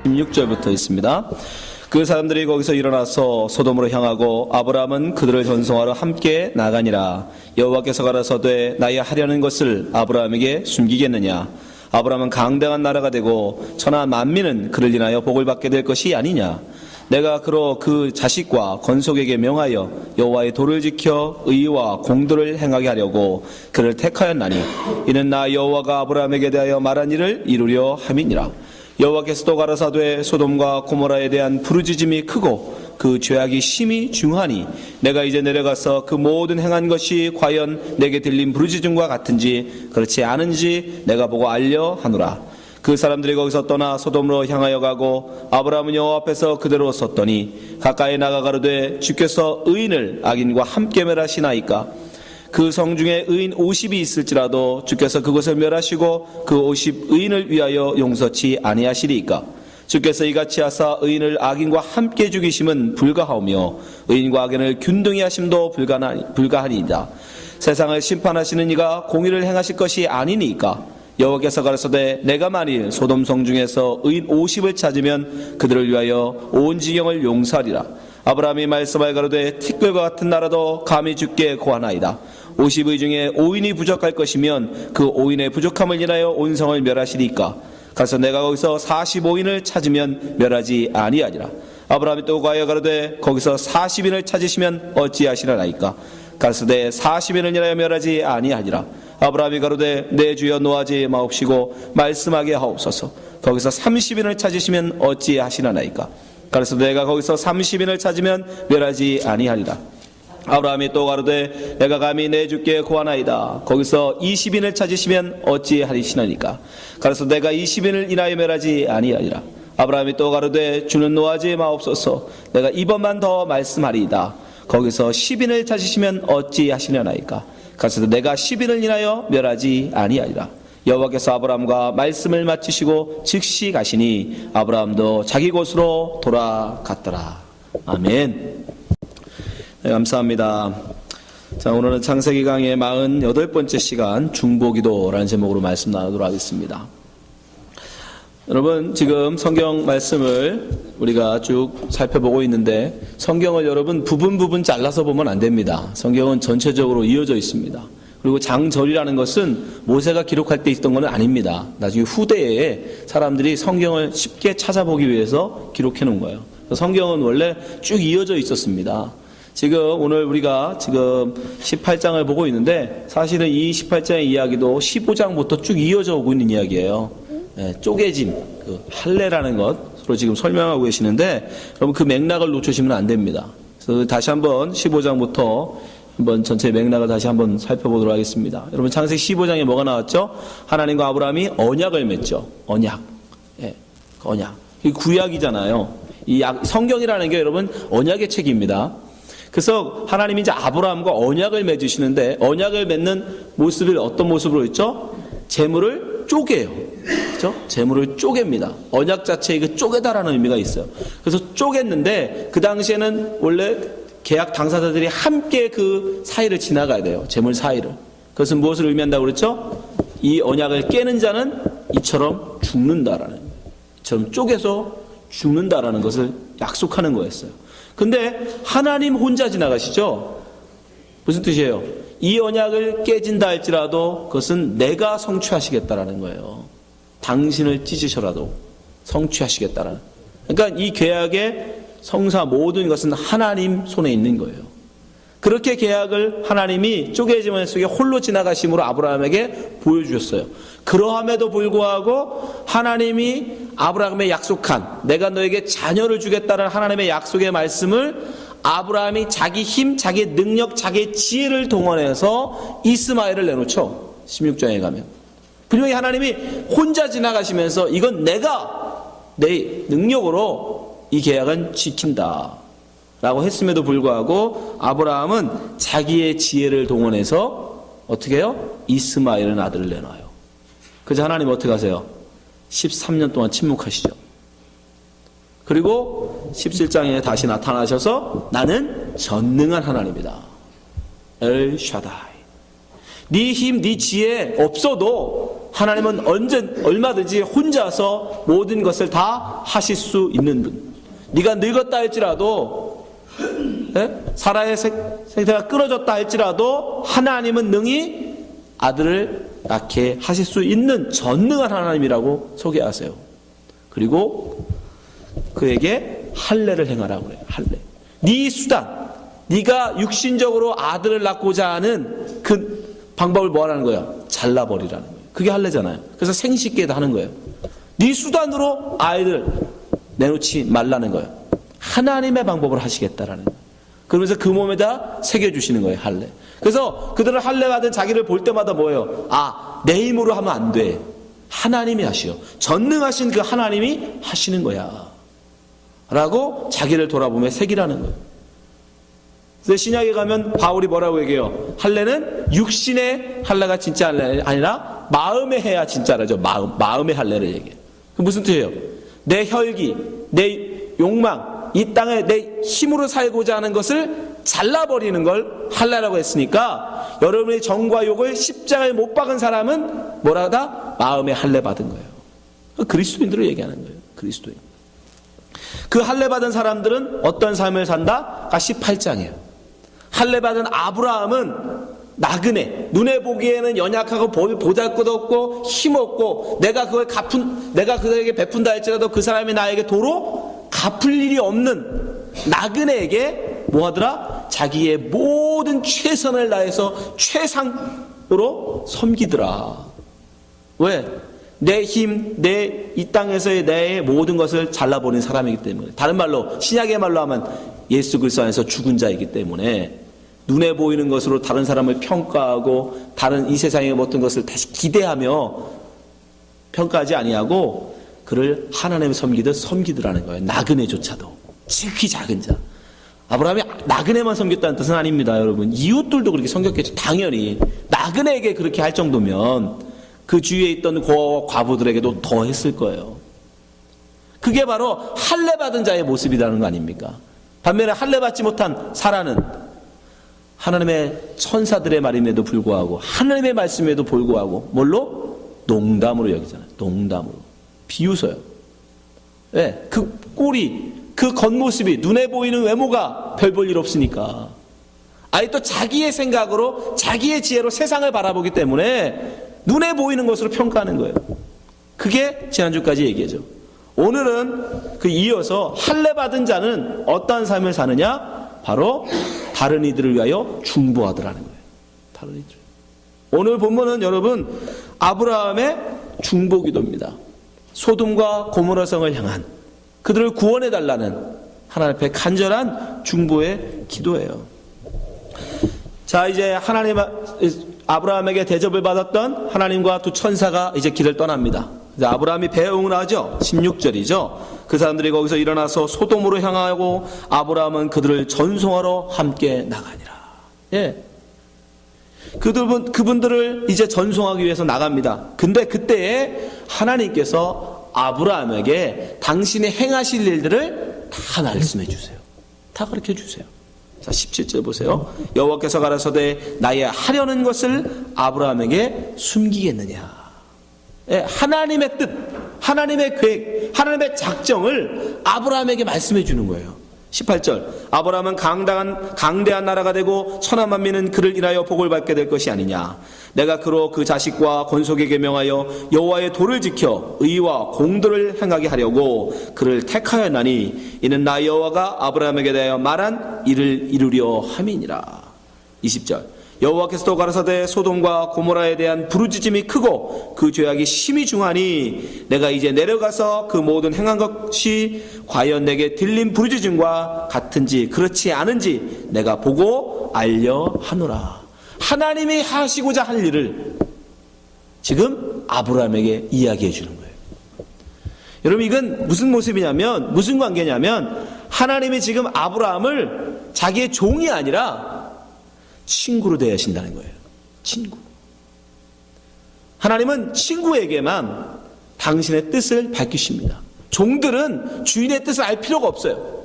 16절부터 있습니다. 그 사람들이 거기서 일어나서 소돔으로 향하고 아브라함은 그들을 전송하러 함께 나가니라. 여호와께서 가라사대 나의 하려는 것을 아브라함에게 숨기겠느냐. 아브라함은 강대한 나라가 되고 천하 만민은 그를 인하여 복을 받게 될 것이 아니냐. 내가 그로 그 자식과 건속에게 명하여 여호와의 도를 지켜 의와 공도를 행하게 하려고 그를 택하였나니 이는 나 여호와가 아브라함에게 대하여 말한 일을 이루려 함이니라. 여호와께서도 가라사대 소돔과 고모라에 대한 부르짖음이 크고 그 죄악이 심히 중하니 내가 이제 내려가서 그 모든 행한 것이 과연 내게 들린 부르짖음과 같은지 그렇지 않은지 내가 보고 알려 하노라. 그 사람들이 거기서 떠나 소돔으로 향하여 가고 아브라함은 여호와 앞에서 그대로 섰더니 가까이 나가 가로되 주께서 의인을 악인과 함께 멸하시나이까. 그 성 중에 의인 50이 있을지라도 주께서 그것을 멸하시고 그 50 의인을 위하여 용서치 아니하시리이까. 주께서 이같이 하사 의인을 악인과 함께 죽이심은 불가하오며 의인과 악인을 균등히 하심도 불가하니이다. 세상을 심판하시는 이가 공의를 행하실 것이 아니니까. 여호와께서 가라사대 내가 만일 소돔 성 중에서 의인 50을 찾으면 그들을 위하여 온 지경을 용서하리라. 아브라함이 말씀하여 가로되 티끌과 같은 나라도 감히 주께 고하나이다. 50의 중에 5인이 부족할 것이면 그 5인의 부족함을 인하여 온 성을 멸하시리까. 가서 내가 거기서 45인을 찾으면 멸하지 아니하리라. 아브라함이 또 가여 가로되 거기서 40인을 찾으시면 어찌하시라나이까. 가서되 40인을 인하여 멸하지 아니하리라. 아브라함이 가로되 내 주여 노하지 마옵시고 말씀하게 하옵소서. 거기서 30인을 찾으시면 어찌하시나이까. 그래서 내가 거기서 30인을 찾으면 멸하지 아니하리라. 아브라함이 또 가로되 내가 감히 내 주께 고하나이다. 거기서 20인을 찾으시면 어찌하리시나이까. 그래서 내가 20인을 인하여 멸하지 아니하리라. 아브라함이 또 가로되 주는 노하지 마옵소서. 내가 이번만 더 말씀하리이다. 거기서 10인을 찾으시면 어찌하시려나이까. 그래서 내가 10인을 인하여 멸하지 아니하리라. 여호와께서 아브라함과 말씀을 마치시고 즉시 가시니 아브라함도 자기 곳으로 돌아갔더라. 아멘. 네, 감사합니다. 자, 오늘은 창세기 강의 48번째 시간 중보기도라는 제목으로 말씀 나누도록 하겠습니다. 여러분, 지금 성경 말씀을 우리가 쭉 살펴보고 있는데 성경을 여러분 부분 잘라서 보면 안 됩니다. 성경은 전체적으로 이어져 있습니다. 그리고 장절이라는 것은 모세가 기록할 때 있던 건 아닙니다. 나중에 후대에 사람들이 성경을 쉽게 찾아보기 위해서 기록해 놓은 거예요. 성경은 원래 쭉 이어져 있었습니다. 지금 오늘 우리가 지금 18장을 보고 있는데 사실은 이 18장의 이야기도 15장부터 쭉 이어져 오고 있는 이야기예요. 쪼개짐, 그 할례라는 것으로 지금 설명하고 계시는데 여러분 그 맥락을 놓치시면 안 됩니다. 그래서 다시 한번 15장부터 한번 전체 맥락을 다시 한번 살펴보도록 하겠습니다. 여러분 창세기 15장에 뭐가 나왔죠? 하나님과 아브라함이 언약을 맺죠. 언약. 언약. 이 구약이잖아요. 이 성경이라는 게 여러분 언약의 책입니다. 그래서 하나님이 이제 아브라함과 언약을 맺으시는데 언약을 맺는 모습을 어떤 모습으로 있죠? 재물을 쪼개요. 그렇죠? 재물을 쪼갭니다. 언약 자체에 그 쪼개다라는 의미가 있어요. 그래서 쪼갰는데 그 당시에는 원래 계약 당사자들이 함께 그 사이를 지나가야 돼요. 재물 사이를. 그것은 무엇을 의미한다고 그랬죠? 이 언약을 깨는 자는 이처럼 죽는다라는, 이처럼 쪼개서 죽는다라는 것을 약속하는 거였어요. 근데 하나님 혼자 지나가시죠? 무슨 뜻이에요? 이 언약을 깨진다 할지라도 그것은 내가 성취하시겠다라는 거예요. 당신을 찢으셔라도 성취하시겠다라는. 그러니까 이 계약의 성사 모든 것은 하나님 손에 있는 거예요. 그렇게 계약을 하나님이 쪼개짐 속에 홀로 지나가심으로 아브라함에게 보여주셨어요. 그러함에도 불구하고 하나님이 아브라함에 약속한 내가 너에게 자녀를 주겠다는 하나님의 약속의 말씀을 아브라함이 자기 힘, 자기 능력, 자기 지혜를 동원해서 이스마엘을 내놓죠. 16장에 가면. 분명히 하나님이 혼자 지나가시면서 이건 내가 내 능력으로 이 계약은 지킨다 라고 했음에도 불구하고 아브라함은 자기의 지혜를 동원해서 어떻게 해요? 이스마엘은 아들을 내놔요. 그래서 하나님 어떻게 하세요? 13년 동안 침묵하시죠. 그리고 17장에 다시 나타나셔서 나는 전능한 하나님이다. 엘 샤다이. 네 힘, 네 지혜 없어도 하나님은 얼마든지 혼자서 모든 것을 다 하실 수 있는 분. 네가 늙었다 할지라도, 사라의 생태가 끊어졌다 할지라도 하나님은 능히 아들을 낳게 하실 수 있는 전능한 하나님이라고 소개하세요. 그리고 그에게 할례를 행하라고 해요. 할례. 네 수단, 네가 육신적으로 아들을 낳고자 하는 그 방법을 뭐 하라는 거야? 잘라버리라는 거예요. 그게 할례잖아요. 그래서 생식계도 하는 거예요. 네 수단으로 아이를 내놓지 말라는 거예요. 하나님의 방법을 하시겠다라는 거예요. 그러면서 그 몸에다 새겨주시는 거예요. 할례. 그래서 그들은 할례 받은 자기를 볼 때마다 뭐예요? 아, 내 힘으로 하면 안 돼. 하나님이 하시오. 전능하신 그 하나님이 하시는 거야. 라고 자기를 돌아보며 새기라는 거예요. 그래서 신약에 가면 바울이 뭐라고 얘기해요? 할례는 육신의 할례가 진짜 할례 아니라 마음에 해야 진짜 할례죠. 마음의 할례를 얘기해요. 그 무슨 뜻이에요? 내 혈기, 내 욕망, 이 땅에 내 힘으로 살고자 하는 것을 잘라버리는 걸 할례라고 했으니까 여러분의 정과 욕을 십자가에 못 박은 사람은 뭐라다? 마음의 할례 받은 거예요. 그리스도인들을 얘기하는 거예요. 그리스도인. 그 할례 받은 사람들은 어떤 삶을 산다? 18장이에요. 할례 받은 아브라함은 나그네, 눈에 보기에는 연약하고 보잘것없고 힘없고 내가 그에게 베푼다 할지라도 그 사람이 나에게 도로 갚을 일이 없는 나그네에게 뭐하더라? 자기의 모든 최선을 다해서 최상으로 섬기더라. 왜? 내 힘, 이 땅에서의 내 모든 것을 잘라버린 사람이기 때문에. 다른 말로, 신약의 말로 하면 예수 그리스도 안에서 죽은 자이기 때문에 눈에 보이는 것으로 다른 사람을 평가하고 다른 이 세상의 어떤 것을 다시 기대하며 평가하지 아니하고 그를 하나님을 섬기듯 섬기더라는 거예요. 나그네조차도. 지극히 작은 자. 아브라함이 나그네만 섬겼다는 뜻은 아닙니다, 여러분. 이웃들도 그렇게 섬겼겠죠. 당연히. 나그네에게 그렇게 할 정도면 그 주위에 있던 고아와 과부들에게도 더 했을 거예요. 그게 바로 할례 받은 자의 모습이라는 거 아닙니까? 반면에 할례 받지 못한 사라는 하나님의 천사들의 말임에도 불구하고 하나님의 말씀에도 불구하고 뭘로? 농담으로 여기잖아요. 농담으로. 비웃어요. 네, 그 꼴이, 그 겉모습이, 눈에 보이는 외모가 별 볼 일 없으니까. 아예 또 자기의 생각으로 자기의 지혜로 세상을 바라보기 때문에 눈에 보이는 것으로 평가하는 거예요. 그게 지난주까지 얘기죠. 오늘은 그 이어서 할례 받은 자는 어떠한 삶을 사느냐? 바로 다른 이들을 위하여 중보하더라는 거예요. 다른 이들. 오늘 본문은 여러분 아브라함의 중보기도입니다. 소돔과 고모라 성을 향한 그들을 구원해 달라는 하나님 앞에 간절한 중보의 기도예요. 자, 이제 아브라함에게 대접을 받았던 하나님과 두 천사가 이제 길을 떠납니다. 이제 아브라함이 배웅을 하죠. 16절이죠. 그 사람들이 거기서 일어나서 소돔으로 향하고 아브라함은 그들을 전송하러 함께 나가니라. 예. 그분들을 이제 전송하기 위해서 나갑니다. 근데 그때에 하나님께서 아브라함에게 당신이 행하실 일들을 다 말씀해 주세요. 다 가르쳐 주세요. 자, 17절 보세요. 여호와께서 가라사대 나의 하려는 것을 아브라함에게 숨기겠느냐. 예, 하나님의 뜻, 하나님의 계획, 하나님의 작정을 아브라함에게 말씀해 주는 거예요. 18절 아브라함은 강대한 나라가 되고 천한 만민은 그를 인하여 복을 받게 될 것이 아니냐. 내가 그로 그 자식과 건속에게 명하여 여호와의 도를 지켜 의와 공도를 행하게 하려고 그를 택하였나니 이는 나 여호와가 아브라함에게 대하여 말한 일을 이루려 함이니라. 20절 여호와께서 또 가라사대 소돔과 고모라에 대한 부르짖음이 크고 그 죄악이 심히 중하니 내가 이제 내려가서 그 모든 행한 것이 과연 내게 들린 부르짖음과 같은지 그렇지 않은지 내가 보고 알려 하노라. 하나님이 하시고자 할 일을 지금 아브라함에게 이야기해 주는 거예요. 여러분, 이건 무슨 모습이냐면, 무슨 관계냐면 하나님이 지금 아브라함을 자기의 종이 아니라 친구로 대하신다는 거예요. 친구. 하나님은 친구에게만 당신의 뜻을 밝히십니다. 종들은 주인의 뜻을 알 필요가 없어요.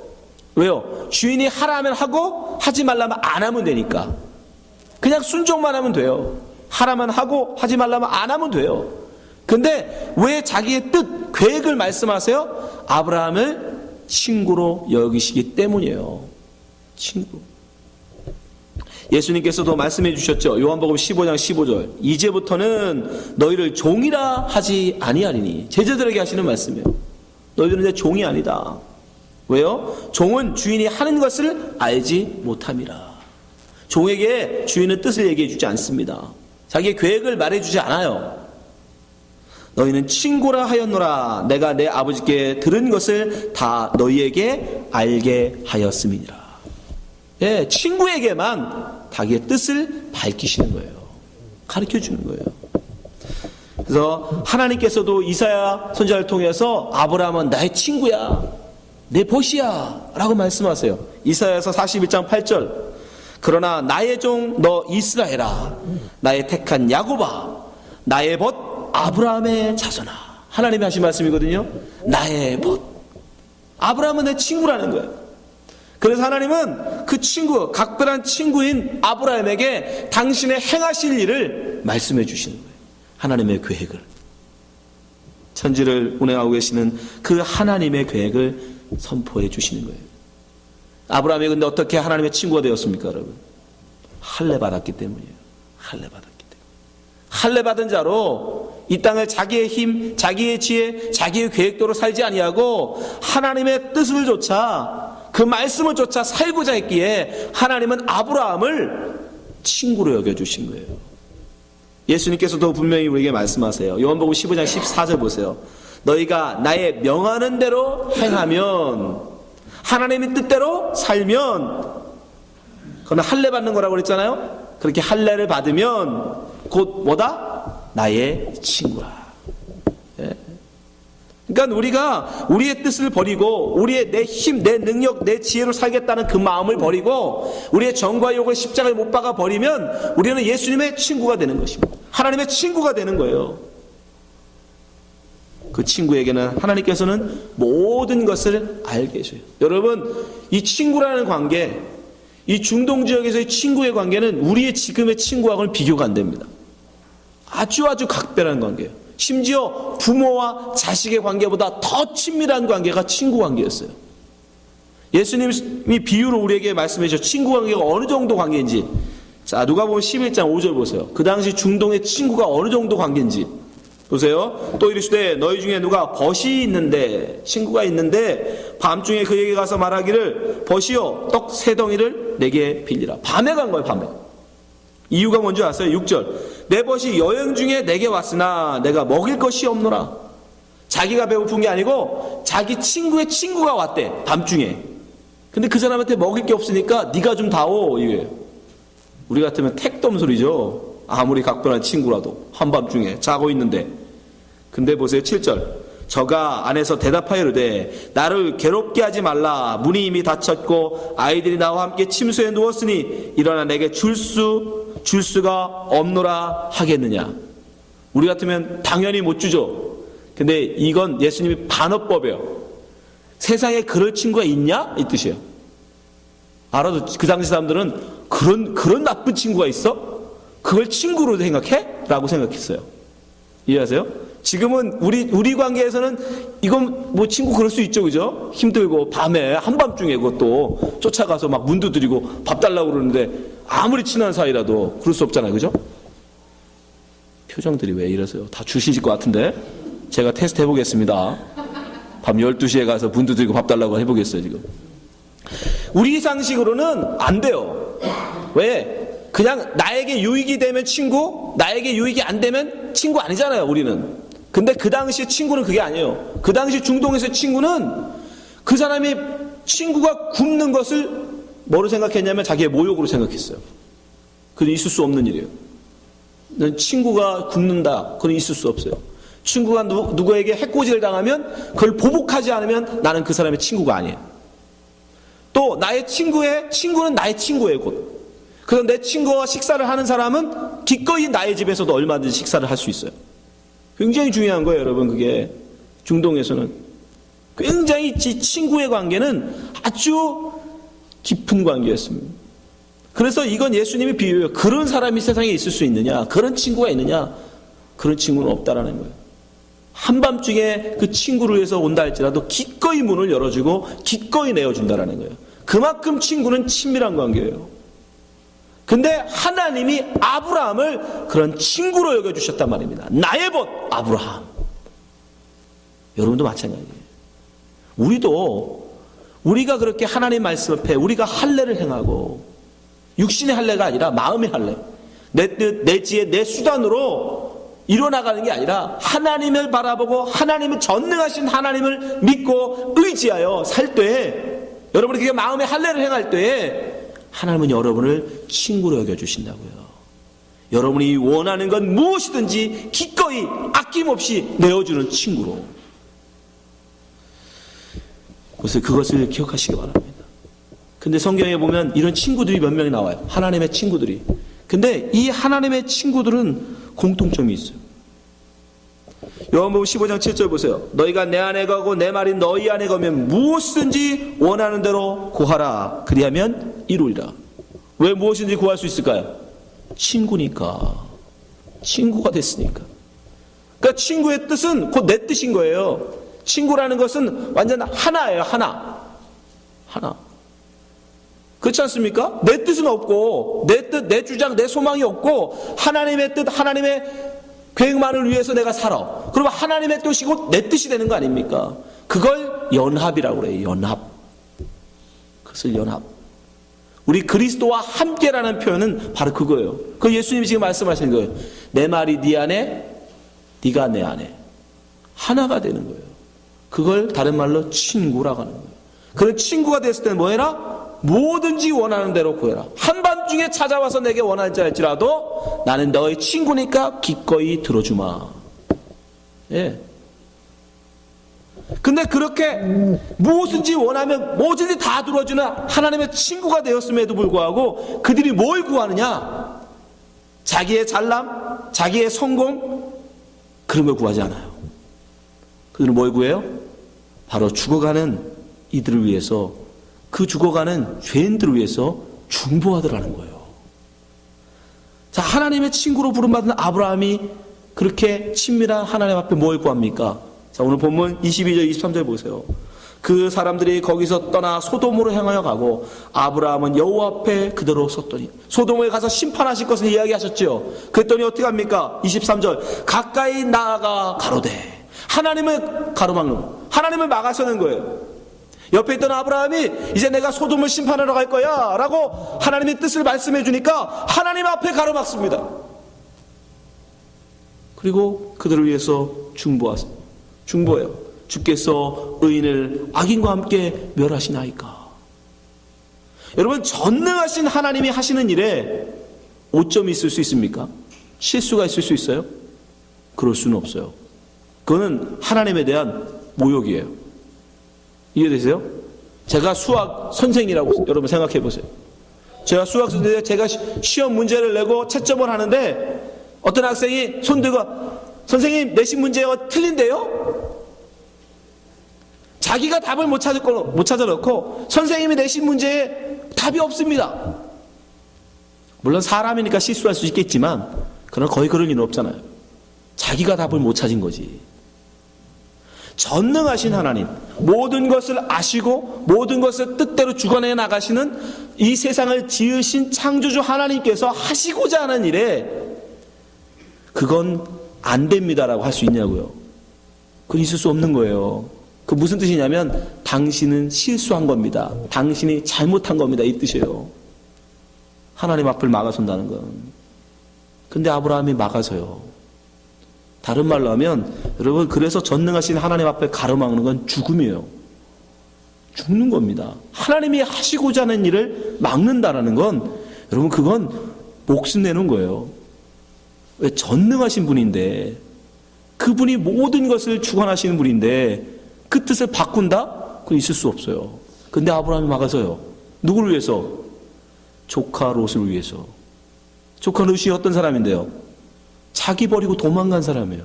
왜요? 주인이 하라면 하고 하지 말라면 안 하면 되니까. 그냥 순종만 하면 돼요. 하라면 하고 하지 말라면 안 하면 돼요. 근데 왜 자기의 뜻, 계획을 말씀하세요? 아브라함을 친구로 여기시기 때문이에요. 친구. 예수님께서도 말씀해 주셨죠. 요한복음 15장 15절. 이제부터는 너희를 종이라 하지 아니하리니. 제자들에게 하시는 말씀이에요. 너희들은 이제 종이 아니다. 왜요? 종은 주인이 하는 것을 알지 못함이라. 종에게 주인은 뜻을 얘기해 주지 않습니다. 자기의 계획을 말해 주지 않아요. 너희는 친구라 하였노라. 내가 내 아버지께 들은 것을 다 너희에게 알게 하였음이니라. 예, 친구에게만 자기의 뜻을 밝히시는 거예요. 가르쳐 주는 거예요. 그래서 하나님께서도 이사야 선지자를 통해서 아브라함은 나의 친구야, 내 벗이야 라고 말씀하세요. 이사야서 41장 8절. 그러나 나의 종 너 이스라엘아, 나의 택한 야곱아, 나의 벗 아브라함의 자손아. 하나님이 하신 말씀이거든요. 나의 벗. 아브라함은 내 친구라는 거예요. 그래서 하나님은 그 친구, 각별한 친구인 아브라함에게 당신의 행하실 일을 말씀해 주시는 거예요. 하나님의 계획을. 천지를 운행하고 계시는 그 하나님의 계획을 선포해 주시는 거예요. 아브라함이 근데 어떻게 하나님의 친구가 되었습니까, 여러분? 할례 받았기 때문이에요. 할례 받았기 때문에. 할례 받은 자로 이 땅을 자기의 힘, 자기의 지혜, 자기의 계획대로 살지 아니하고 하나님의 뜻을 좇아 그 말씀을 좇아 살고자 했기에 하나님은 아브라함을 친구로 여겨주신 거예요. 예수님께서도 분명히 우리에게 말씀하세요. 요한복음 15장 14절 보세요. 너희가 나의 명하는 대로 행하면, 하나님의 뜻대로 살면, 그건 할례 받는 거라고 그랬잖아요. 그렇게 할례를 받으면 곧 뭐다? 나의 친구라. 예. 그러니까 우리가 우리의 뜻을 버리고 우리의 내 힘, 내 능력, 내 지혜로 살겠다는 그 마음을 버리고 우리의 정과 욕을 십자가에 못 박아 버리면 우리는 예수님의 친구가 되는 것입니다. 하나님의 친구가 되는 거예요. 그 친구에게는 하나님께서는 모든 것을 알게 해줘요. 여러분, 이 친구라는 관계, 이 중동 지역에서의 친구의 관계는 우리의 지금의 친구하고는 비교가 안 됩니다. 아주 각별한 관계예요. 심지어 부모와 자식의 관계보다 더 친밀한 관계가 친구 관계였어요. 예수님이 비유로 우리에게 말씀해 주셨죠. 친구 관계가 어느 정도 관계인지. 자, 누가복음 11장 5절 보세요. 그 당시 중동의 친구가 어느 정도 관계인지 보세요. 또 이르시되 너희 중에 누가 벗이 있는데, 친구가 있는데 밤중에 그에게 가서 말하기를 벗이여 떡 세 덩이를 내게 빌리라. 밤에 간 거예요. 밤에. 이유가 뭔지 아세요? 6절. 내 벗이 여행 중에 내게 왔으나 내가 먹일 것이 없노라. 자기가 배고픈 게 아니고 자기 친구의 친구가 왔대. 밤중에. 근데 그 사람한테 먹일 게 없으니까 네가 좀 다오 이거예요. 우리 같으면 택돔 소리죠. 아무리 각별한 친구라도 한밤중에 자고 있는데. 근데 보세요. 7절. 저가 안에서 대답하여 이르되 나를 괴롭게 하지 말라. 문이 이미 닫혔고 아이들이 나와 함께 침소에 누웠으니 일어나 내게 줄 수가 없노라 하겠느냐. 우리 같으면 당연히 못 주죠. 근데 이건 예수님이 반어법이에요. 세상에 그럴 친구가 있냐? 이 뜻이에요. 알아도 그 당시 사람들은 그런 나쁜 친구가 있어? 그걸 친구로 생각해? 라고 생각했어요. 이해하세요? 지금은 우리 관계에서는 이건 뭐 친구 그럴 수 있죠, 그죠? 힘들고 밤에 한밤중에 그것도 쫓아가서 막 문 두드리고 밥 달라고 그러는데 아무리 친한 사이라도 그럴 수 없잖아요, 그죠? 표정들이 왜 이러세요? 다 주실 것 같은데 제가 테스트 해보겠습니다. 밤 12시에 가서 문 두드리고 밥 달라고 해보겠어요, 지금. 우리 상식으로는 안 돼요. 왜? 그냥 나에게 유익이 되면 친구, 나에게 유익이 안 되면 친구 아니잖아요, 우리는. 근데 그 당시 친구는 그게 아니에요. 그 당시 중동에서의 친구는 그 사람이 친구가 굶는 것을 뭐로 생각했냐면 자기의 모욕으로 생각했어요. 그건 있을 수 없는 일이에요. 친구가 굶는다, 그건 있을 수 없어요. 친구가 누구에게 해코지를 당하면 그걸 보복하지 않으면 나는 그 사람의 친구가 아니에요. 또 나의 친구는 나의 친구예요, 곧. 그래서 내 친구와 식사를 하는 사람은 기꺼이 나의 집에서도 얼마든지 식사를 할 수 있어요. 굉장히 중요한 거예요, 여러분. 그게 중동에서는 굉장히 친구의 관계는 아주 깊은 관계였습니다. 그래서 이건 예수님이 비유해요. 그런 사람이 세상에 있을 수 있느냐? 그런 친구가 있느냐? 그런 친구는 없다라는 거예요. 한밤중에 그 친구를 위해서 온다 할지라도 기꺼이 문을 열어주고 기꺼이 내어준다라는 거예요. 그만큼 친구는 친밀한 관계예요. 근데 하나님이 아브라함을 그런 친구로 여겨주셨단 말입니다. 나의 벗 아브라함. 여러분도 마찬가지예요. 우리가 그렇게 하나님 말씀 앞에 우리가 할례를 행하고 육신의 할례가 아니라 마음의 할례, 내 뜻, 내 지혜, 내 수단으로 이뤄나가는 게 아니라 하나님을 바라보고 하나님을 전능하신 하나님을 믿고 의지하여 살 때에, 여러분이 그게 마음의 할례를 행할 때에 하나님은 여러분을 친구로 여겨주신다고요. 여러분이 원하는 건 무엇이든지 기꺼이 아낌없이 내어주는 친구로. 그것을 기억하시기 바랍니다. 근데 성경에 보면 이런 친구들이 몇 명이 나와요. 하나님의 친구들이. 근데 이 하나님의 친구들은 공통점이 있어요. 요한복음 15장 7절 보세요. 너희가 내 안에 거하고 내 말이 너희 안에 거면 무엇이든지 원하는 대로 구하라. 그리하면 이루리라. 왜 무엇인지 구할 수 있을까요? 친구니까. 친구가 됐으니까. 그러니까 친구의 뜻은 곧 내 뜻인 거예요. 친구라는 것은 완전 하나예요. 하나. 그렇지 않습니까? 내 뜻은 없고 내 뜻, 내 주장, 내 소망이 없고 하나님의 뜻, 하나님의 계획만을 위해서 내가 살아. 그러면 하나님의 뜻이 곧 내 뜻이 되는 거 아닙니까? 그걸 연합이라고 그래요. 연합. 그것을 연합. 우리 그리스도와 함께라는 표현은 바로 그거예요. 그 예수님이 지금 말씀하시는 거예요. 내 말이 네 안에, 네가 내 안에. 하나가 되는 거예요. 그걸 다른 말로 친구라고 하는 거예요. 그런 친구가 됐을 때는 뭐 해라? 뭐든지 원하는 대로 구해라. 한밤중에 찾아와서 내게 원하지 할지라도 나는 너의 친구니까 기꺼이 들어주마. 예. 근데 그렇게 무엇인지 원하면 뭐든지 다 들어주는 하나님의 친구가 되었음에도 불구하고 그들이 뭘 구하느냐? 자기의 잘남, 자기의 성공, 그런 걸 구하지 않아요. 그들은 뭘 구해요? 바로 죽어가는 이들을 위해서, 그 죽어가는 죄인들을 위해서 중보하더라는 거예요. 자, 하나님의 친구로 부름받은 아브라함이 그렇게 친밀한 하나님 앞에 뭘 구합니까? 자, 오늘 본문 22절 23절 보세요. 그 사람들이 거기서 떠나 소돔으로 향하여 가고 아브라함은 여호와 앞에 그대로 섰더니, 소돔에 가서 심판하실 것을 이야기하셨죠. 그랬더니 어떻게 합니까? 23절 가까이 나아가 가로되, 하나님을 가로막는, 하나님을 막아서는 거예요. 옆에 있던 아브라함이 이제 내가 소돔을 심판하러 갈 거야 라고 하나님의 뜻을 말씀해 주니까 하나님 앞에 가로막습니다. 그리고 그들을 위해서 중보해요. 주께서 의인을 악인과 함께 멸하시나이까. 여러분, 전능하신 하나님이 하시는 일에 오점이 있을 수 있습니까? 실수가 있을 수 있어요? 그럴 수는 없어요. 그거는 하나님에 대한 모욕이에요. 이해되세요? 제가 수학 선생이라고 여러분 생각해 보세요. 제가 수학 선생인데 제가 시험 문제를 내고 채점을 하는데 어떤 학생이 손 들고 선생님 내신 문제가 틀린데요? 자기가 답을 못 찾아 놓고 선생님이 내신 문제에 답이 없습니다. 물론 사람이니까 실수할 수 있겠지만 그러나 거의 그럴 일은 없잖아요. 자기가 답을 못 찾은 거지. 전능하신 하나님, 모든 것을 아시고 모든 것을 뜻대로 주관해 나가시는 이 세상을 지으신 창조주 하나님께서 하시고자 하는 일에 그건 안 됩니다라고 할 수 있냐고요. 그건 있을 수 없는 거예요. 그 무슨 뜻이냐면 당신은 실수한 겁니다. 당신이 잘못한 겁니다. 이 뜻이에요. 하나님 앞을 막아선다는 건. 근데 아브라함이 막아서요. 다른 말로 하면 여러분, 그래서 전능하신 하나님 앞에 가로막는 건 죽음이에요. 죽는 겁니다. 하나님이 하시고자 하는 일을 막는다라는 건 여러분, 그건 목숨 내는 거예요. 왜? 전능하신 분인데, 그분이 모든 것을 주관하시는 분인데 그 뜻을 바꾼다? 그건 있을 수 없어요. 근데 아브라함이 막아서요. 누구를 위해서? 조카 롯을 위해서. 조카 롯이 어떤 사람인데요? 자기 버리고 도망간 사람이에요.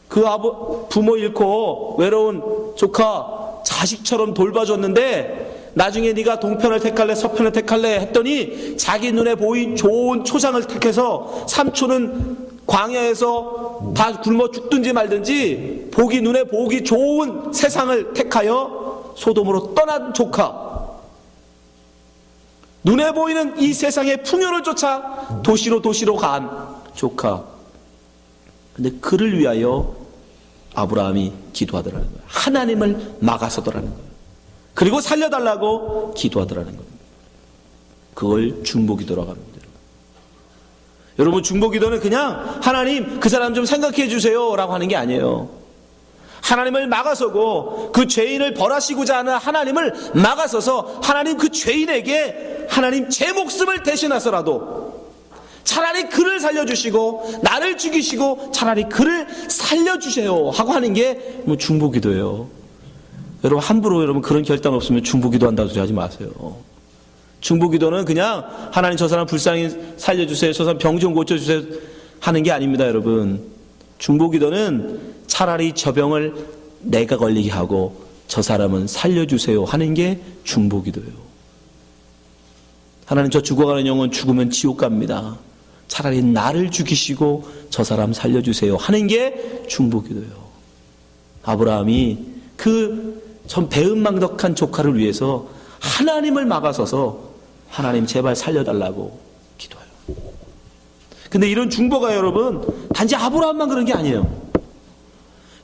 그 부모 잃고 외로운 조카 자식처럼 돌봐줬는데 나중에 네가 동편을 택할래 서편을 택할래 했더니 자기 눈에 보인 좋은 초장을 택해서 삼촌은 광야에서 다 굶어 죽든지 말든지 눈에 보기 좋은 세상을 택하여 소돔으로 떠난 조카, 눈에 보이는 이 세상의 풍요를 쫓아 도시로 간 조카. 근데 그를 위하여 아브라함이 기도하더라는 거예요. 하나님을 막아서더라는 거예요. 그리고 살려달라고 기도하더라는 겁니다. 그걸 중보기도라고 합니다. 여러분, 중보기도는 그냥 하나님 그 사람 좀 생각해 주세요 라고 하는 게 아니에요. 하나님을 막아서고 그 죄인을 벌하시고자 하는 하나님을 막아서서 하나님 그 죄인에게 하나님 제 목숨을 대신하서라도 차라리 그를 살려주시고 나를 죽이시고 차라리 그를 살려주세요 하고 하는 게 뭐 중보기도예요. 여러분, 함부로 여러분 그런 결단 없으면 중보기도 한다는 소리 하지 마세요. 중보기도는 그냥 하나님 저 사람 불쌍히 살려주세요, 저 사람 병 좀 고쳐주세요 하는 게 아닙니다. 여러분, 중보기도는 차라리 저 병을 내가 걸리게 하고 저 사람은 살려주세요 하는 게 중보기도예요. 하나님 저 죽어가는 영혼 죽으면 지옥 갑니다. 차라리 나를 죽이시고 저 사람 살려주세요 하는 게 중보기도예요. 아브라함이 그 전 배은망덕한 조카를 위해서 하나님을 막아서서 하나님 제발 살려달라고 기도해요. 근데 이런 중보가 여러분 단지 아브라함만 그런 게 아니에요.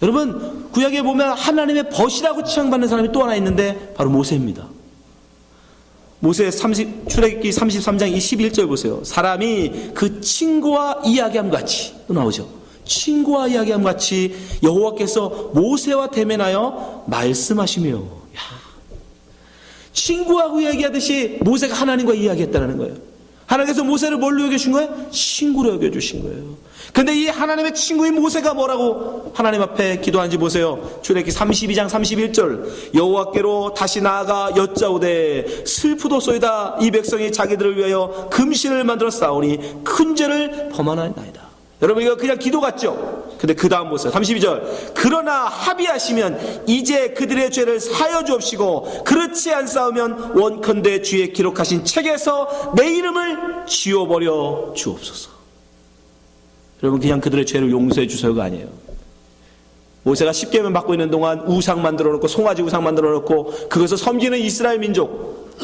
여러분, 구약에 보면 하나님의 벗이라고 칭함받는 사람이 또 하나 있는데 바로 모세입니다. 모세 출애굽기 33장 21절 보세요. 사람이 그 친구와 이야기함 같이, 또 나오죠. 친구와 이야기함 같이 여호와께서 모세와 대면하여 말씀하시며, 야, 친구하고 이야기하듯이 모세가 하나님과 이야기했다는 거예요. 하나님께서 모세를 뭘로 여겨주신 거예요? 친구로 여겨주신 거예요. 근데 이 하나님의 친구인 모세가 뭐라고 하나님 앞에 기도하는지 보세요. 출애굽기 32장 31절 여호와께로 다시 나아가 여짜오되 슬프도소이다. 이 백성이 자기들을 위하여 금신을 만들어 싸우니 큰 죄를 범하나이다. 여러분, 이거 그냥 기도 같죠? 근데 그 다음 보세요. 32절 그러나 합의하시면 이제 그들의 죄를 사여 주옵시고 그렇지 않사오면 원컨대 주에 기록하신 책에서 내 이름을 지워버려 주옵소서. 여러분, 그냥 그들의 죄를 용서해 주세요가 아니에요. 모세가 10계명 받고 있는 동안 우상 만들어 놓고, 송아지 우상 만들어 놓고 그것을 섬기는 이스라엘 민족,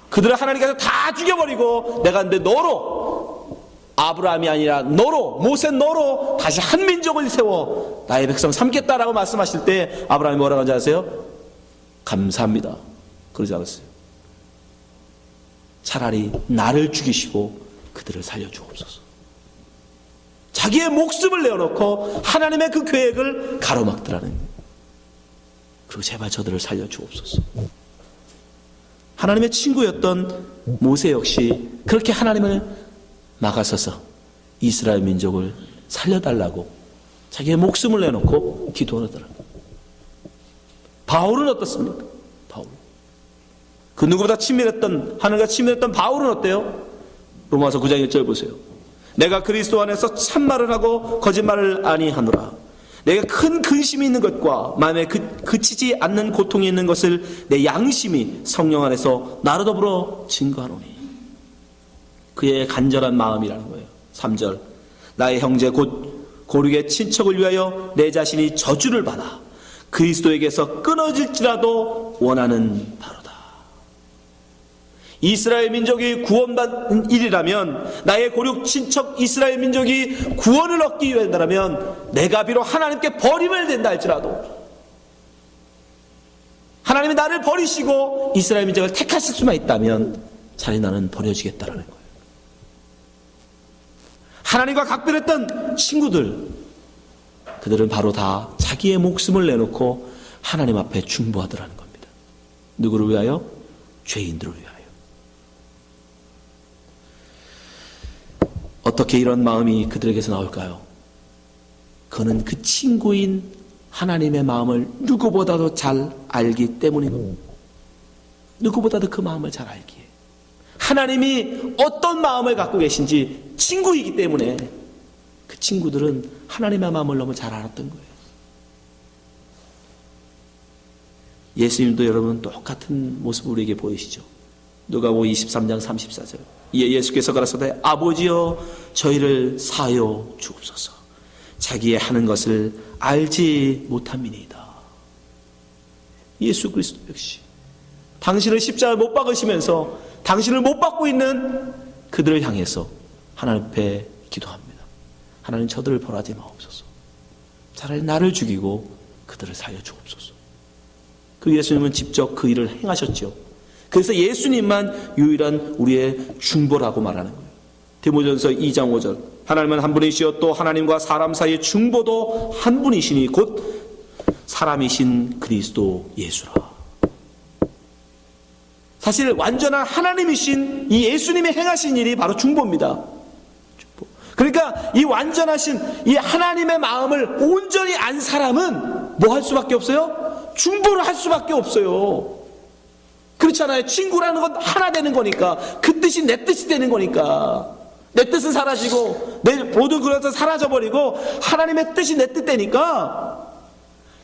그들을 하나님께서 다 죽여버리고 내가 근데 너로, 아브라함이 아니라 너로, 모세 너로 다시 한 민족을 세워 나의 백성 삼겠다라고 말씀하실 때 아브라함이 뭐라고 하는지 아세요? 감사합니다. 그러지 않았어요. 차라리 나를 죽이시고 그들을 살려주옵소서. 자기의 목숨을 내어놓고 하나님의 그 계획을 가로막더라는 거예요. 그리고 제발 저들을 살려주옵소서. 하나님의 친구였던 모세 역시 그렇게 하나님을 막아서서 이스라엘 민족을 살려달라고 자기의 목숨을 내놓고 기도하더라고요. 바울은 어떻습니까? 바울. 그 누구보다 친밀했던, 하나님과 친밀했던 바울은 어때요? 로마서 9장 1절 보세요. 내가 그리스도 안에서 참말을 하고 거짓말을 아니하노라. 내가 큰 근심이 있는 것과 마음에 그치지 않는 고통이 있는 것을 내 양심이 성령 안에서 나로 더불어 증거하노니. 그의 간절한 마음이라는 거예요. 3절 나의 형제 곧 고륙의 친척을 위하여 내 자신이 저주를 받아 그리스도에게서 끊어질지라도 원하는 바로다. 이스라엘 민족이 구원받는 일이라면, 나의 고륙 친척 이스라엘 민족이 구원을 얻기 위해서라면 내가 비록 하나님께 버림을 된다 할지라도, 하나님이 나를 버리시고 이스라엘 민족을 택하실 수만 있다면 차라리 나는 버려지겠다라는 거예요. 하나님과 각별했던 친구들, 그들은 바로 다 자기의 목숨을 내놓고 하나님 앞에 중보하더라는 겁니다. 누구를 위하여? 죄인들을 위하여. 어떻게 이런 마음이 그들에게서 나올까요? 그는 그 친구인 하나님의 마음을 누구보다도 잘 알기 때문입니다. 누구보다도 그 마음을 잘 알기에, 하나님이 어떤 마음을 갖고 계신지 친구이기 때문에 그 친구들은 하나님의 마음을 너무 잘 알았던 거예요. 예수님도 여러분 똑같은 모습을 우리에게 보이시죠. 누가복음 23장 34절. 이에 예수께서 가라사대 아버지여 저희를 사하여 주옵소서. 자기의 하는 것을 알지 못함이니이다. 예수 그리스도 역시 당신을 십자가에 못 박으시면서 당신을 못 받고 있는 그들을 향해서 하나님 앞에 기도합니다. 하나님 저들을 벌하지 마옵소서. 차라리 나를 죽이고 그들을 살려 주옵소서. 그 예수님은 직접 그 일을 행하셨죠. 그래서 예수님만 유일한 우리의 중보라고 말하는 거예요. 디모데전서 2장 5절. 하나님은 한 분이시여 또 하나님과 사람 사이의 중보도 한 분이시니 곧 사람이신 그리스도 예수라. 사실 완전한 하나님이신 이 예수님이 행하신 일이 바로 중보입니다. 그러니까 이 완전하신 이 하나님의 마음을 온전히 안 사람은 뭐 할 수밖에 없어요? 중보를 할 수밖에 없어요. 그렇잖아요. 친구라는 건 하나 되는 거니까. 그 뜻이 내 뜻이 되는 거니까. 내 뜻은 사라지고 내 모든 그것은 사라져버리고 하나님의 뜻이 내 뜻 되니까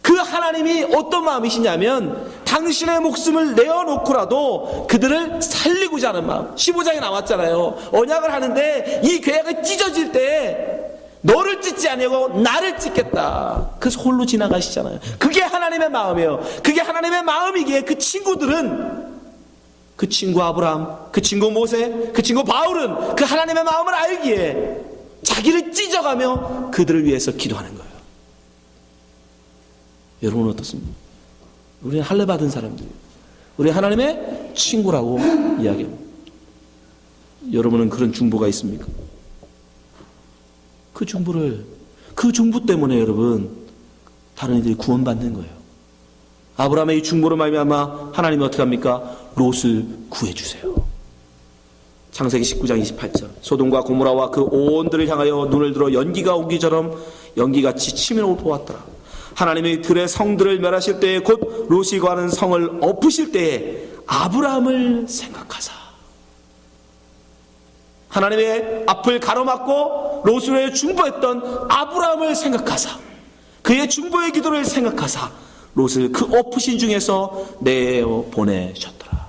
그 하나님이 어떤 마음이시냐면 당신의 목숨을 내어놓고라도 그들을 살리고자 하는 마음. 15장에 나왔잖아요. 언약을 하는데 이 계약이 찢어질 때 너를 찢지 아니하고 나를 찢겠다. 그래서 홀로 지나가시잖아요. 그게 하나님의 마음이에요. 그게 하나님의 마음이기에 그 친구들은 그 친구 아브라함, 그 친구 모세, 그 친구 바울은 그 하나님의 마음을 알기에 자기를 찢어가며 그들을 위해서 기도하는 거예요. 여러분은 어떻습니까? 우리는 할례 받은 사람들이에요. 우리 하나님의 친구라고 이야기합니다. 여러분은 그런 중보가 있습니까? 그 중보 때문에 여러분 다른 이들이 구원받는 거예요. 아브라함의 이 중보로 말미암아 하나님이 어떻게 합니까? 롯을 구해주세요. 창세기 19장 28절. 소돔과 고모라와 그 온들을 향하여 눈을 들어 연기가 오기처럼 연기같이 치밀어 보았더라. 하나님이 들의 성들을 멸하실 때에 곧 롯이 거하는 성을 엎으실 때에 아브라함을 생각하사 하나님의 앞을 가로막고 롯을 위해 중보했던 아브라함을 생각하사 그의 중보의 기도를 생각하사 롯을 그 엎으신 중에서 내어 보내셨더라.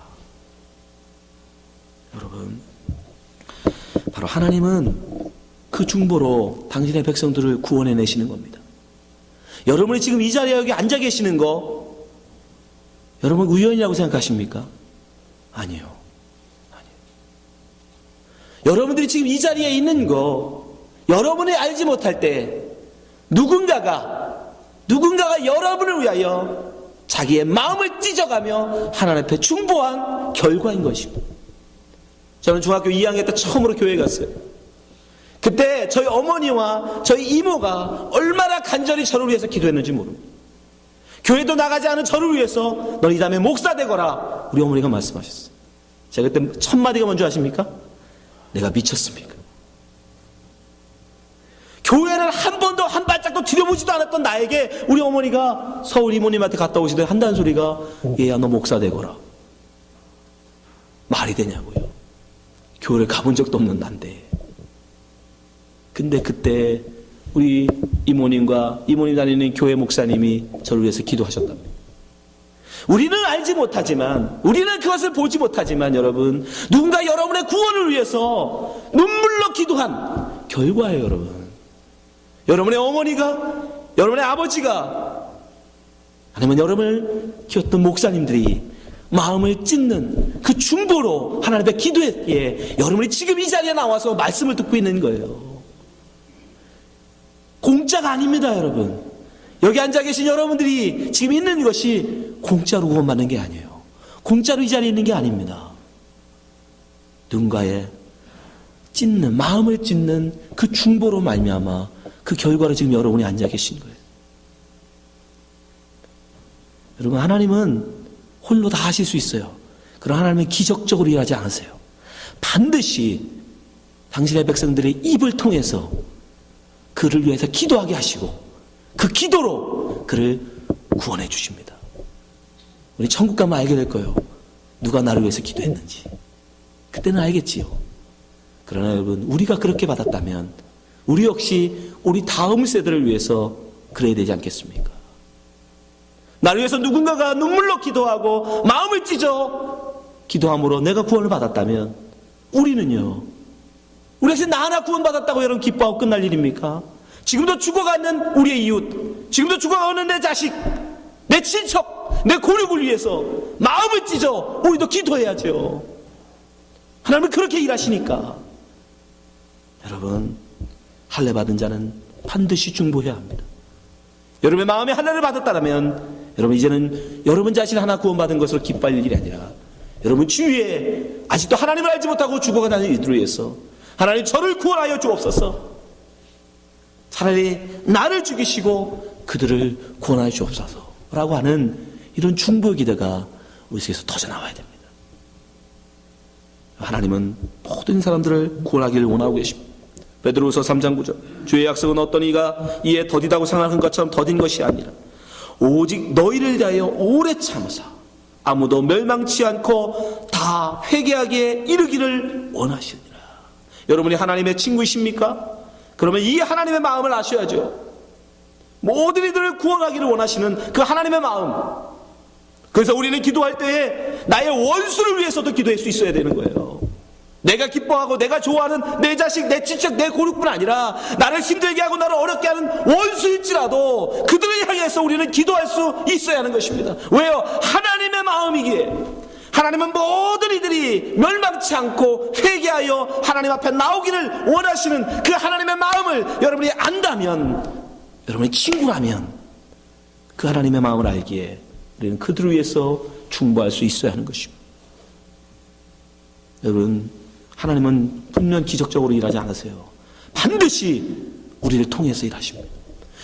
여러분, 바로 하나님은 그 중보로 당신의 백성들을 구원해내시는 겁니다. 여러분이 지금 이 자리에 여기 앉아 계시는 거 여러분 우연이라고 생각하십니까? 아니에요. 여러분들이 지금 이 자리에 있는 거 여러분이 알지 못할 때 누군가가 여러분을 위하여 자기의 마음을 찢어가며 하나님 앞에 중보한 결과인 것이고, 저는 중학교 2학년 때 처음으로 교회 갔어요. 그때 저희 어머니와 저희 이모가 얼마나 간절히 저를 위해서 기도했는지 모릅니다. 교회도 나가지 않은 저를 위해서 너 이 다음에 목사 되거라 우리 어머니가 말씀하셨어요. 제가 그때 첫 마디가 뭔지 아십니까? 내가 미쳤습니까? 교회를 한 번도 한 발짝도 들여보지도 않았던 나에게 우리 어머니가 서울 이모님한테 갔다 오시더니 한다는 소리가 얘야 너 목사 되거라. 말이 되냐고요. 교회를 가본 적도 없는 난데. 근데 그때 우리 이모님과 이모님 다니는 교회 목사님이 저를 위해서 기도하셨답니다. 우리는 알지 못하지만, 우리는 그것을 보지 못하지만 여러분, 누군가 여러분의 구원을 위해서 눈물로 기도한 결과예요. 여러분, 여러분의 어머니가, 여러분의 아버지가, 아니면 여러분을 키웠던 목사님들이 마음을 찢는 그 중보로 하나님 앞에 기도했기에 여러분이 지금 이 자리에 나와서 말씀을 듣고 있는 거예요. 공짜가 아닙니다. 여러분, 여기 앉아 계신 여러분들이 지금 있는 것이 공짜로 구원받는 게 아니에요. 공짜로 이 자리에 있는 게 아닙니다. 누군가의 찢는, 마음을 찢는 그 중보로 말미암아 그 결과로 지금 여러분이 앉아 계신 거예요. 여러분, 하나님은 홀로 다 하실 수 있어요. 그러나 하나님은 기적적으로 일하지 않으세요. 반드시 당신의 백성들의 입을 통해서 그를 위해서 기도하게 하시고 그 기도로 그를 구원해 주십니다. 우리 천국 가면 알게 될 거예요. 누가 나를 위해서 기도했는지. 그때는 알겠지요. 그러나 여러분, 우리가 그렇게 받았다면 우리 역시 우리 다음 세대를 위해서 그래야 되지 않겠습니까? 나를 위해서 누군가가 눈물로 기도하고 마음을 찢어 기도함으로 내가 구원을 받았다면 우리는요, 우리가 나 하나 구원받았다고 여러분 기뻐하고 끝날 일입니까? 지금도 죽어가는 우리의 이웃, 지금도 죽어가는 내 자식, 내 친척, 내 고륙을 위해서 마음을 찢어 우리도 기도해야죠. 하나님은 그렇게 일하시니까 여러분, 할례 받은 자는 반드시 중보해야 합니다. 여러분의 마음에 할례를 받았다면 여러분 이제는 여러분 자신 하나 구원받은 것으로 기뻐할 일이 아니라 여러분 주위에 아직도 하나님을 알지 못하고 죽어가는 이들을 위해서 하나님 저를 구원하여 주옵소서, 차라리 나를 죽이시고 그들을 구원하여 주옵소서 라고 하는 이런 중보의 기도가 우리 속에서 터져나와야 됩니다. 하나님은 모든 사람들을 구원하기를 원하고 계십니다. 베드로후서 3장 9절, 주의 약속은 어떤 이가 이에 더디다고 생각하는 것처럼 더딘 것이 아니라 오직 너희를 위하여 오래 참으사 아무도 멸망치 않고 다 회개하기에 이르기를 원하시느니라. 여러분이 하나님의 친구이십니까? 그러면 이 하나님의 마음을 아셔야죠. 모든 이들을 구원하기를 원하시는 그 하나님의 마음. 그래서 우리는 기도할 때에 나의 원수를 위해서도 기도할 수 있어야 되는 거예요. 내가 기뻐하고 내가 좋아하는 내 자식, 내 친척, 내 고륙뿐 아니라 나를 힘들게 하고 나를 어렵게 하는 원수일지라도 그들을 향해서 우리는 기도할 수 있어야 하는 것입니다. 왜요? 하나님의 마음이기에. 하나님은 모든 이들이 멸망치 않고 회개하여 하나님 앞에 나오기를 원하시는 그 하나님의 마음을 여러분이 안다면, 여러분이 친구라면 그 하나님의 마음을 알기에 우리는 그들을 위해서 중보할 수 있어야 하는 것입니다. 여러분, 하나님은 분명 기적적으로 일하지 않으세요. 반드시 우리를 통해서 일하십니다.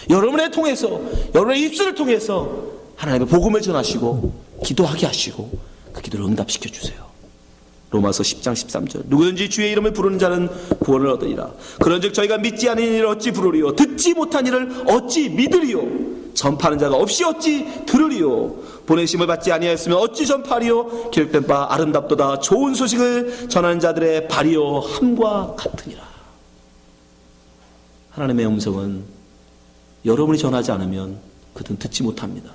여러분을 통해서, 여러분의 입술을 통해서 하나님의 복음을 전하시고 기도하게 하시고 그 기도를 응답시켜 주세요. 로마서 10장 13절, 누구든지 주의 이름을 부르는 자는 구원을 얻으리라. 그런즉 저희가 믿지 않은 일을 어찌 부르리요? 듣지 못한 일을 어찌 믿으리요? 전파하는 자가 없이 어찌 들으리요? 보내심을 받지 아니하였으면 어찌 전파하리요? 기록된 바 아름답도다 좋은 소식을 전하는 자들의 발이요 함과 같으니라. 하나님의 음성은 여러분이 전하지 않으면 그들은 듣지 못합니다.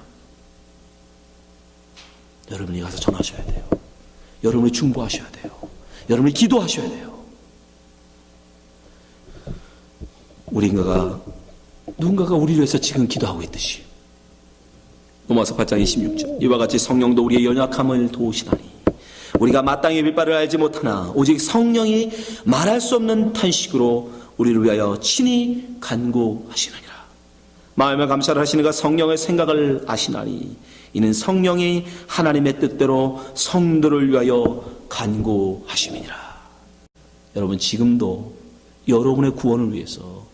여러분이 가서 전하셔야 돼요. 여러분이 중보하셔야 돼요. 여러분이 기도하셔야 돼요. 누군가가 우리를 위해서 지금 기도하고 있듯이 로마서 8장 26절, 이와 같이 성령도 우리의 연약함을 도우시나니 우리가 마땅히 빌 바를 알지 못하나 오직 성령이 말할 수 없는 탄식으로 우리를 위하여 친히 간구하시느니라. 마음에 감사를 하시는가 성령의 생각을 아시나니 이는 성령이 하나님의 뜻대로 성도를 위하여 간구하심이니라. 여러분, 지금도 여러분의 구원을 위해서,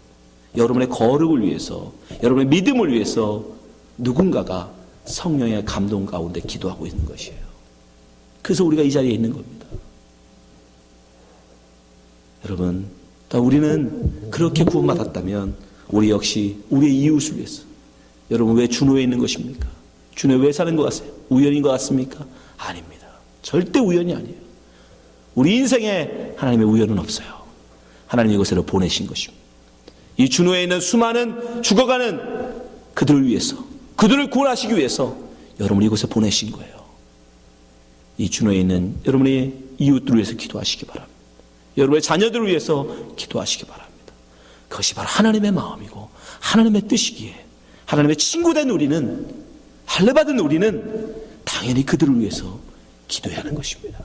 여러분의 거룩을 위해서, 여러분의 믿음을 위해서 누군가가 성령의 감동 가운데 기도하고 있는 것이에요. 그래서 우리가 이 자리에 있는 겁니다. 여러분, 우리는 그렇게 구원받았다면 우리 역시 우리의 이웃을 위해서, 여러분 왜 준호에 있는 것입니까? 준호에 왜 사는 것 같아요? 우연인 것 같습니까? 아닙니다. 절대 우연이 아니에요. 우리 인생에 하나님의 우연은 없어요. 하나님이 이곳으로 보내신 것입니다. 이 준호에 있는 수많은 죽어가는 그들을 위해서, 그들을 구원하시기 위해서 여러분이 이곳에 보내신 거예요. 이 준호에 있는 여러분의 이웃들을 위해서 기도하시기 바랍니다. 여러분의 자녀들을 위해서 기도하시기 바랍니다. 그것이 바로 하나님의 마음이고 하나님의 뜻이기에 하나님의 친구된 우리는, 할례받은 우리는 당연히 그들을 위해서 기도해야 하는 것입니다.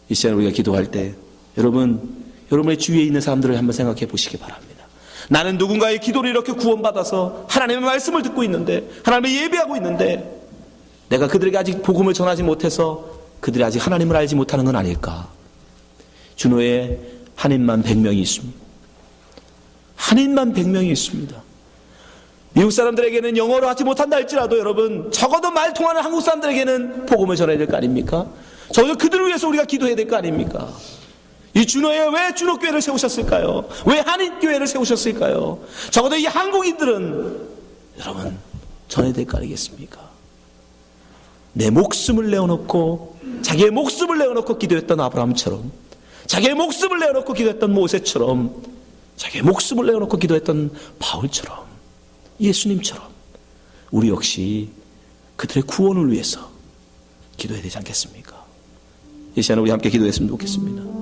이 시간에 우리가 기도할 때 여러분의 주위에 있는 사람들을 한번 생각해 보시기 바랍니다. 나는 누군가의 기도를 이렇게 구원받아서 하나님의 말씀을 듣고 있는데, 하나님을 예배하고 있는데 내가 그들에게 아직 복음을 전하지 못해서 그들이 아직 하나님을 알지 못하는 건 아닐까? 준호에 한인만 100명이 있습니다. 한인만 100명이 있습니다. 미국 사람들에게는 영어로 하지 못한다 할지라도 여러분, 적어도 말 통하는 한국 사람들에게는 복음을 전해야 될 거 아닙니까? 적어도 그들을 위해서 우리가 기도해야 될 거 아닙니까? 이 준호에 왜 준호교회를 세우셨을까요? 왜 한인교회를 세우셨을까요? 적어도 이 한국인들은 여러분 전해야 될 거 아니겠습니까? 내 목숨을 내어놓고, 자기의 목숨을 내어놓고 기도했던 아브라함처럼, 자기의 목숨을 내어놓고 기도했던 모세처럼, 자기의 목숨을 내어놓고 기도했던 바울처럼, 예수님처럼 우리 역시 그들의 구원을 위해서 기도해야 되지 않겠습니까? 이 시간에 우리 함께 기도했으면 좋겠습니다.